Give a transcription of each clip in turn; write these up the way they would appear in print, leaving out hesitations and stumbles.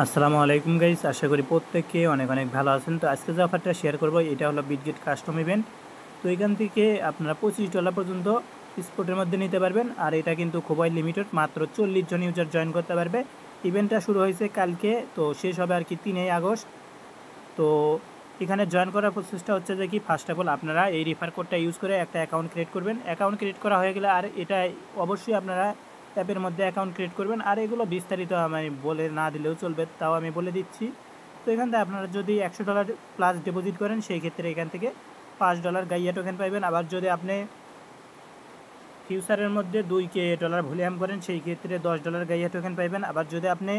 আসসালামু আলাইকুম গাইস, আশা করি প্রত্যেকে অনেক অনেক ভালো আছেন। তো আজকে যে অফারটা শেয়ার করব এটা হলো বিটগেট কাস্টম ইভেন্ট। তো এখান থেকে আপনারা $25 পর্যন্ত স্পটের মধ্যে নিতে পারবেন। আর এটা কিন্তু খুবই লিমিটেড, মাত্র 40 জন ইউজার জয়েন করতে পারবে। ইভেন্টটা শুরু হয়েছে কালকে, তো শেষ হবে আর কি 3 আগস্ট। তো এখানে জয়েন করার প্রসেসটা হচ্ছে যে কি, ফার্স্ট অফ অল আপনারা এই রেফার কোডটা ইউজ করে একটা অ্যাকাউন্ট ক্রিয়েট করবেন। অ্যাকাউন্ট ক্রিয়েট করা হয়ে গেলে আর এটা অবশ্যই আপনারা অ্যাপের মধ্যে অ্যাকাউন্ট ক্রিয়েট করবেন। আর এগুলো বিস্তারিত আমি বলে না দিলেও চলবে, তাও আমি বলে দিচ্ছি। তো এখান থেকে আপনারা যদি $100 প্লাস ডিপোজিট করেন, সেই ক্ষেত্রে এখান থেকে $5 গাইয়া টোকেন পাইবেন। আবার যদি আপনি ফিউচারের মধ্যে $2K ভলিউম করেন, সেই ক্ষেত্রে $10 গাইয়া টোকেন পাইবেন। আবার যদি আপনি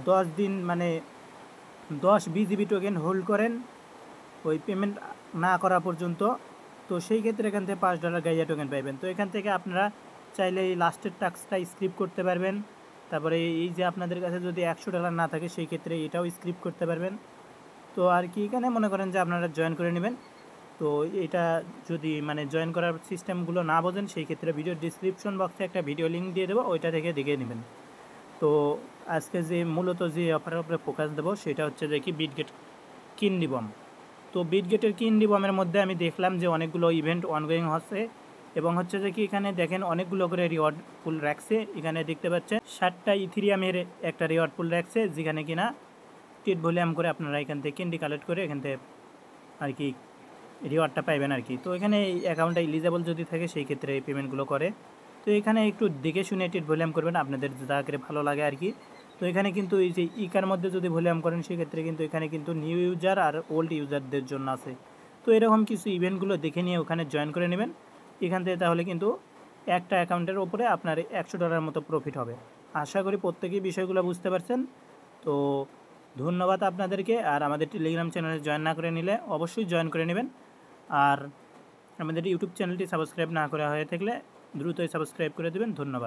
10 দিন মানে 10 BGB টোকেন হোল্ড করেন ওই পেমেন্ট না করা পর্যন্ত, তো সেই ক্ষেত্রে এখান থেকে $5 গাইয়া টোকেন পাইবেন। তো এখান থেকে আপনারা চাইলে এই লাস্টের টাস্কটা স্কিপ করতে পারবেন। তারপরে এই যে আপনাদের কাছে যদি $100 না থাকে, সেই ক্ষেত্রে এটাও স্কিপ করতে পারবেন। তো আর কি, এখানে মনে করেন যে আপনারা জয়েন করে নেবেন। তো এটা যদি মানে জয়েন করার সিস্টেমগুলো না বোঝেন, সেই ক্ষেত্রে ভিডিও ডিসক্রিপশন বক্সে একটা ভিডিও লিঙ্ক দিয়ে দেবো, ওইটা থেকে দেখে নেবেন। তো আজকে যে মূলত যে অফারের উপরে ফোকাস দেবো সেটা হচ্ছে যে কি, বিটগেট কিন্ডি বম। তো বিটগেটের কিন্ডি বমের মধ্যে আমি দেখলাম যে অনেকগুলো ইভেন্ট অনগোয়িং হচ্ছে, এবং হচ্ছে যে কি এখানে দেখেন অনেকগুলো করে রিওয়ার্ড পুল রাখছে। এখানে দেখতে পাচ্ছেন 7টা ইথিরিয়ামের একটা রিওয়ার্ড পুল রাখছে, যেখানে কিনা টিট ভলিউম করে আপনারা এখান থেকে কিন্ডি কালেক্ট করে এখান থেকে আর কি রিওয়ার্ডটা পাইবেন আর কি। তো এখানে এই অ্যাকাউন্টটা ইলিজেবল যদি থাকে, সেই ক্ষেত্রে এই পেমেন্টগুলো করে। তো এখানে একটু দেখে শুনে টিট ভলিউম করবেন, আপনাদের যা করে ভালো লাগে আর কি। তো এখানে কিন্তু এই যে ইকার মধ্যে যদি ভলিউম করেন, সেক্ষেত্রে কিন্তু এখানে কিন্তু নিউ ইউজার আর ওল্ড ইউজারদের জন্য আছে। তো এরকম কিছু ইভেন্টগুলো দেখে নিয়ে ওখানে জয়েন করে নেবেন এখান থেকে, তাহলে কিন্তু একটা অ্যাকাউন্টের ওপরে আপনার $100 মতো প্রফিট হবে। আশা করি প্রত্যেকেই বিষয়গুলো বুঝতে পারছেন। তো ধন্যবাদ আপনাদেরকে। আর আমাদের টেলিগ্রাম চ্যানেলে জয়েন না করে নিলে অবশ্যই জয়েন করে নেবেন। আর আমাদের ইউটিউব চ্যানেলটি সাবস্ক্রাইব না করা হয়ে থাকলে দ্রুতই সাবস্ক্রাইব করে দেবেন। ধন্যবাদ।